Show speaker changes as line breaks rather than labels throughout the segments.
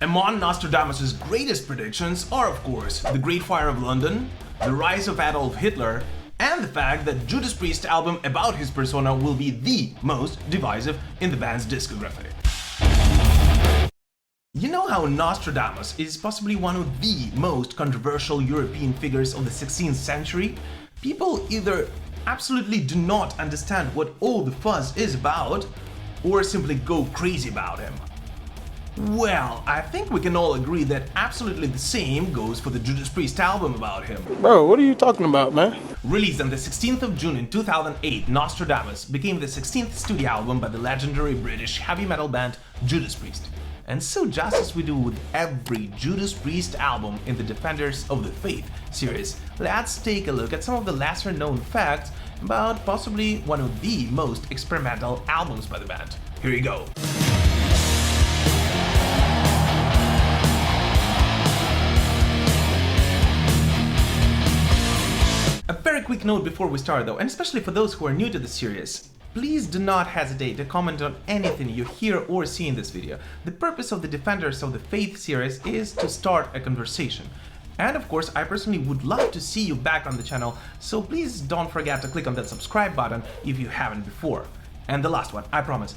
Among Nostradamus' greatest predictions are, of course, the Great Fire of London, the rise of Adolf Hitler, and the fact that Judas Priest album about his persona will be the most divisive in the band's discography. You know how Nostradamus is possibly one of the most controversial European figures of the 16th century? People either absolutely do not understand what all the fuss is about, or simply go crazy about him. Well, I think we can all agree that absolutely the same goes for the Judas Priest album about him.
Bro, what are you talking about, man?
Released on the 16th of June in 2008, Nostradamus became the 16th studio album by the legendary British heavy metal band Judas Priest. And so, just as we do with every Judas Priest album in the Defenders of the Faith series, let's take a look at some of the lesser known facts about possibly one of the most experimental albums by the band. Here you go. A very quick note before we start though, and especially for those who are new to the series, please do not hesitate to comment on anything you hear or see in this video. The purpose of the Defenders of the Faith series is to start a conversation. And of course, I personally would love to see you back on the channel, so please don't forget to click on that subscribe button if you haven't before. And the last one, I promise.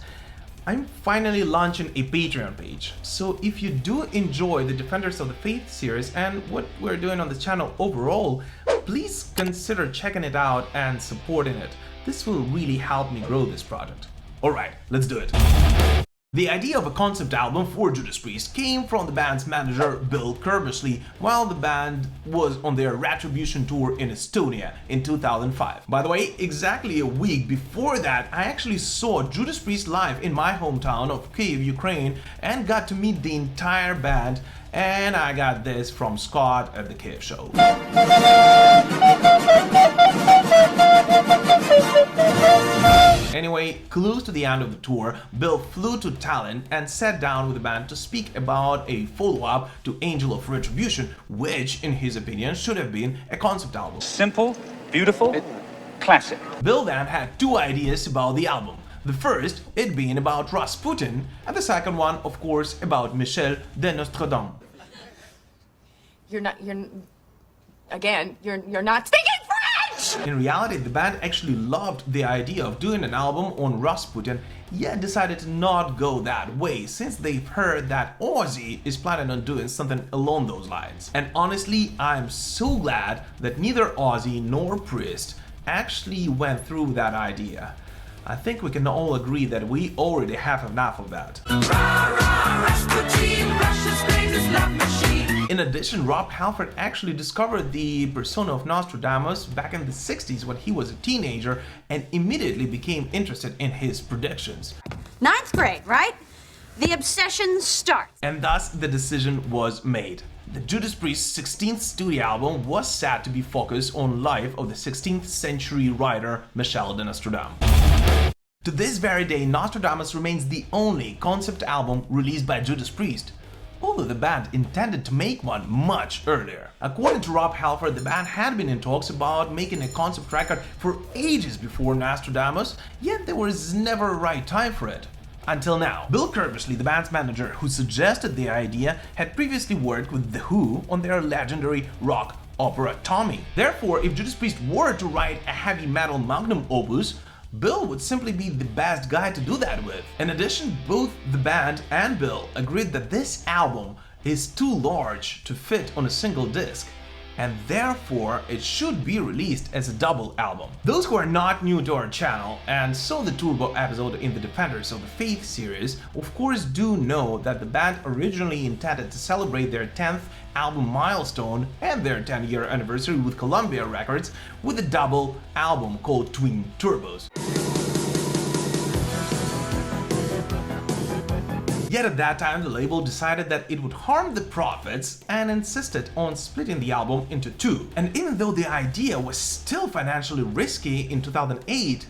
I'm finally launching a Patreon page, so if you do enjoy the Defenders of the Faith series and what we're doing on the channel overall, please consider checking it out and supporting it. This will really help me grow this project. Alright, let's do it. The idea of a concept album for Judas Priest came from the band's manager Bill Curbishley while the band was on their Retribution tour in Estonia in 2005. By the way, exactly a week before that, I actually saw Judas Priest live in my hometown of Kyiv, Ukraine, and got to meet the entire band, and I got this from Scott at the Kyiv show. Anyway, close to the end of the tour, Bill flew to Tallinn and sat down with the band to speak about a follow-up to Angel of Retribution, which, in his opinion, should have been a concept album.
Simple, beautiful, classic.
Bill then had two ideas about the album. The first, it being about Rasputin, and the second one, of course, about Michel de Nostradamus.
You're not speaking French!
In reality, the band actually loved the idea of doing an album on Rasputin, yet decided to not go that way since they've heard that Ozzy is planning on doing something along those lines. And honestly, I'm so glad that neither Ozzy nor Priest actually went through that idea. I think we can all agree that we already have enough of that. In addition, Rob Halford actually discovered the persona of Nostradamus back in the 60s when he was a teenager and immediately became interested in his predictions.
9th grade, right? The obsession starts.
And thus the decision was made. The Judas Priest 16th studio album was set to be focused on life of the 16th century writer Michel de Nostradamus. To this very day, Nostradamus remains the only concept album released by Judas Priest, although the band intended to make one much earlier. According to Rob Halford, the band had been in talks about making a concept record for ages before Nostradamus, yet there was never a right time for it. Until now. Bill Curbishley, the band's manager who suggested the idea, had previously worked with The Who on their legendary rock opera Tommy. Therefore, if Judas Priest were to write a heavy metal magnum opus, Bill would simply be the best guy to do that with. In addition, both the band and Bill agreed that this album is too large to fit on a single disc, and therefore it should be released as a double album. Those who are not new to our channel and saw the Turbo episode in the Defenders of the Faith series, of course do know that the band originally intended to celebrate their 10th album milestone and their 10-year anniversary with Columbia Records with a double album called Twin Turbos. Yet at that time, the label decided that it would harm the profits and insisted on splitting the album into two. And even though the idea was still financially risky in 2008,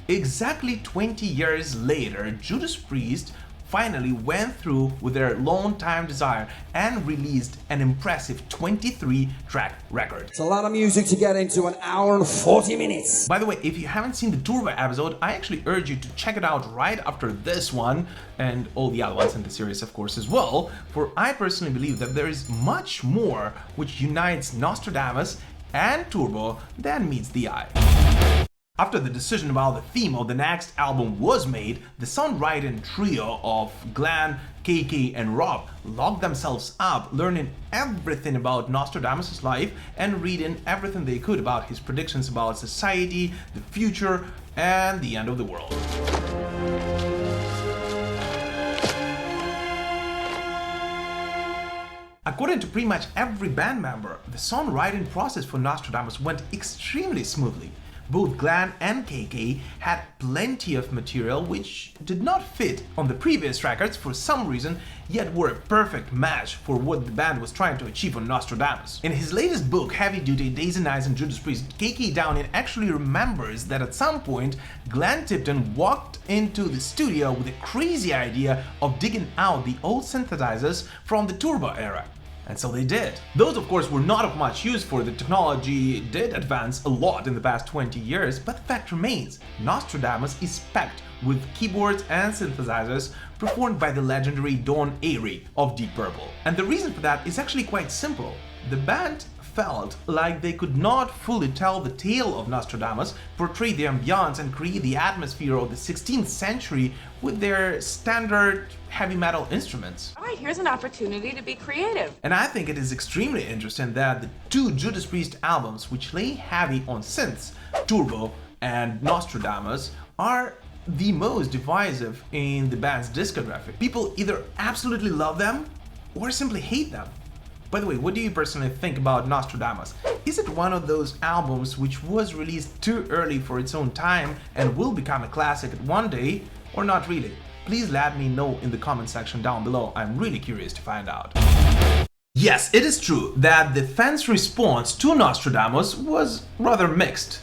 exactly 20 years later, Judas Priest finally went through with their long-time desire and released an impressive 23-track record.
It's a lot of music to get into an hour and 40 minutes.
By the way, if you haven't seen the Turbo episode, I actually urge you to check it out right after this one, and all the other ones in the series of course as well, for I personally believe that there is much more which unites Nostradamus and Turbo than meets the eye. After the decision about the theme of the next album was made, the songwriting trio of Glenn, KK and Rob locked themselves up, learning everything about Nostradamus' life and reading everything they could about his predictions about society, the future and the end of the world. According to pretty much every band member, the songwriting process for Nostradamus went extremely smoothly. Both Glenn and KK had plenty of material which did not fit on the previous records for some reason, yet were a perfect match for what the band was trying to achieve on Nostradamus. In his latest book, Heavy Duty Days and Nights and Judas Priest, KK Downing actually remembers that at some point Glenn Tipton walked into the studio with a crazy idea of digging out the old synthesizers from the Turbo era. And so they did. Those of course were not of much use, for the technology did advance a lot in the past 20 years, but the fact remains, Nostradamus is packed with keyboards and synthesizers performed by the legendary Don Airey of Deep Purple. And the reason for that is actually quite simple. The band felt like they could not fully tell the tale of Nostradamus, portray the ambiance and create the atmosphere of the 16th century with their standard heavy metal instruments.
All right, here's an opportunity to be creative.
And I think it is extremely interesting that the two Judas Priest albums which lay heavy on synths, Turbo and Nostradamus, are the most divisive in the band's discography. People either absolutely love them or simply hate them. By the way, what do you personally think about Nostradamus? Is it one of those albums which was released too early for its own time and will become a classic one day, or not really? Please let me know in the comment section down below, I'm really curious to find out. Yes, it is true that the fans' response to Nostradamus was rather mixed.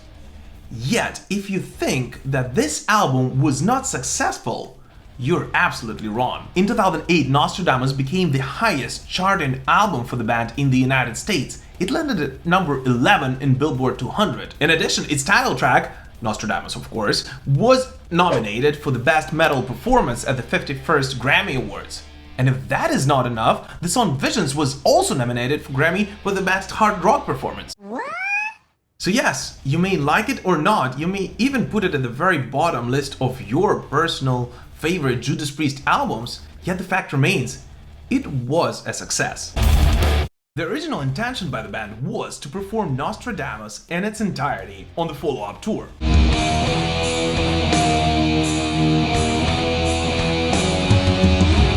Yet, if you think that this album was not successful, you're absolutely wrong. In 2008, Nostradamus became the highest charting album for the band in the United States. It landed at number 11 in Billboard 200. In addition, its title track, Nostradamus of course, was nominated for the Best Metal Performance at the 51st Grammy Awards. And if that is not enough, the song Visions was also nominated for Grammy for the Best Hard Rock Performance. What? So yes, you may like it or not, you may even put it at the very bottom list of your personal favorite Judas Priest albums, yet the fact remains, it was a success. The original intention by the band was to perform Nostradamus in its entirety on the follow-up tour.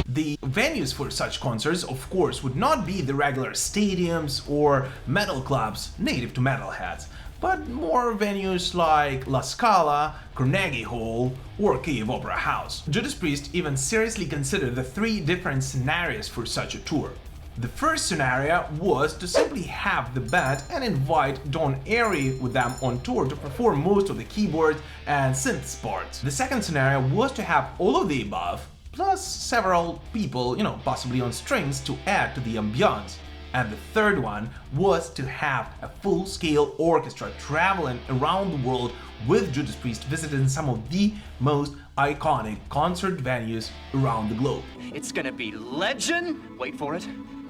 The venues for such concerts, of course, would not be the regular stadiums or metal clubs native to metalheads, but more venues like La Scala, Carnegie Hall, or Cave Opera House. Judas Priest even seriously considered the three different scenarios for such a tour. The first scenario was to simply have the band and invite Don Airey with them on tour to perform most of the keyboard and synth parts. The second scenario was to have all of the above, plus several people, possibly on strings to add to the ambiance. And the third one was to have a full-scale orchestra traveling around the world with Judas Priest visiting some of the most iconic concert venues around the globe.
It's gonna be legend, wait for it,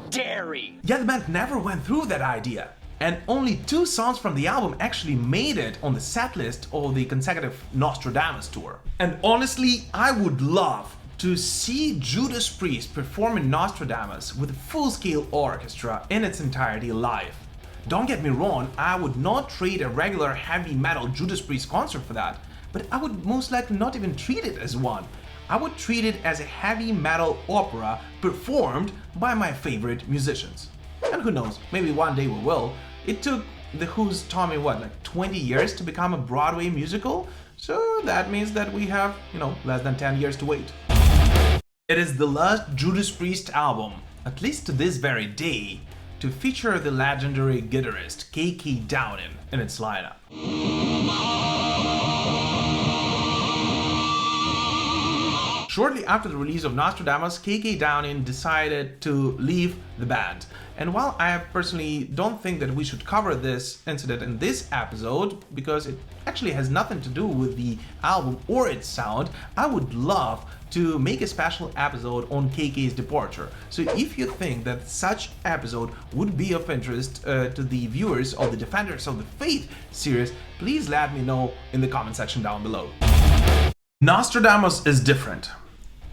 dairy.
Yet the band never went through that idea, and only 2 songs from the album actually made it on the setlist of the consecutive Nostradamus tour. And honestly, I would love to see Judas Priest performing Nostradamus with a full-scale orchestra in its entirety live. Don't get me wrong, I would not trade a regular heavy metal Judas Priest concert for that, but I would most likely not even treat it as one. I would treat it as a heavy metal opera performed by my favorite musicians. And who knows, maybe one day we will. It took The Who's Tommy, 20 years to become a Broadway musical? So that means that we have, less than 10 years to wait. It is the last Judas Priest album, at least to this very day, to feature the legendary guitarist KK Downing in its lineup. Shortly after the release of Nostradamus, KK Downing decided to leave the band. And while I personally don't think that we should cover this incident in this episode, because it actually has nothing to do with the album or its sound, I would love to make a special episode on KK's departure. So if you think that such episode would be of interest to the viewers of the Defenders of the Faith series, please let me know in the comment section down below. Nostradamus is different.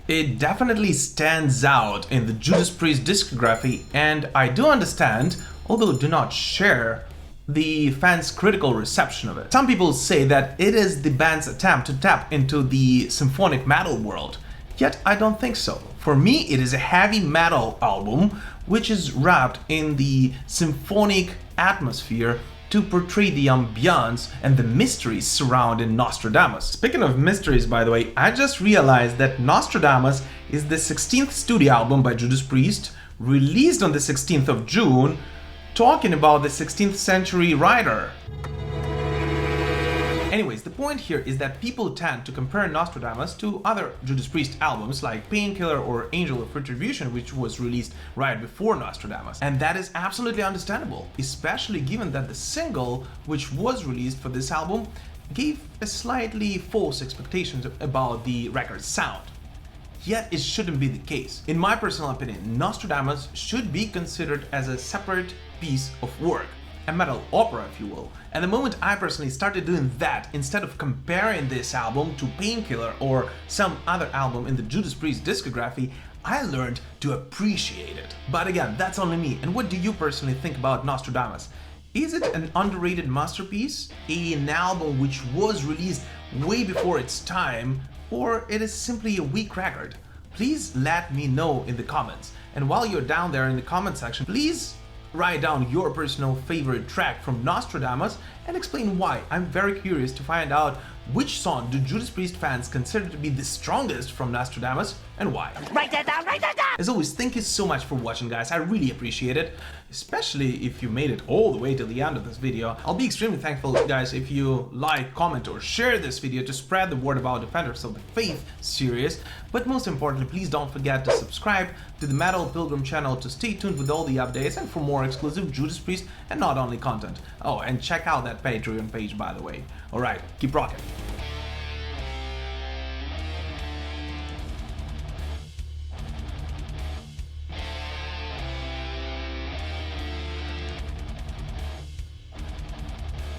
It definitely stands out in the Judas Priest discography, and I do understand, although do not share, the fans' critical reception of it. Some people say that it is the band's attempt to tap into the symphonic metal world, yet I don't think so. For me, it is a heavy metal album which is wrapped in the symphonic atmosphere to portray the ambiance and the mysteries surrounding Nostradamus. Speaking of mysteries, by the way, I just realized that Nostradamus is the 16th studio album by Judas Priest, released on the 16th of June, talking about the 16th century writer. Anyways, the point here is that people tend to compare Nostradamus to other Judas Priest albums like Painkiller or Angel of Retribution, which was released right before Nostradamus. And that is absolutely understandable, especially given that the single which was released for this album gave a slightly false expectations about the record's sound. Yet it shouldn't be the case. In my personal opinion, Nostradamus should be considered as a separate piece of work. A metal opera, if you will. And the moment I personally started doing that, instead of comparing this album to Painkiller or some other album in the Judas Priest discography, I learned to appreciate it. But again, that's only me. And what do you personally think about Nostradamus? Is it an underrated masterpiece? An album which was released way before its time? Or it is simply a weak record? Please let me know in the comments. And while you're down there in the comment section, please write down your personal favorite track from Nostradamus and explain why. I'm very curious to find out which song do Judas Priest fans consider to be the strongest from Nostradamus and why.
Write that down, write that down!
As always, thank you so much for watching, guys. I really appreciate it, especially if you made it all the way to the end of this video. I'll be extremely thankful, guys, if you like, comment, or share this video to spread the word about Defenders of the Faith series. But most importantly, please don't forget to subscribe to the Metal Pilgrim channel to stay tuned with all the updates and for more exclusive Judas Priest and not only content. Oh, and check out that Patreon page, by the way. Alright, keep rocking.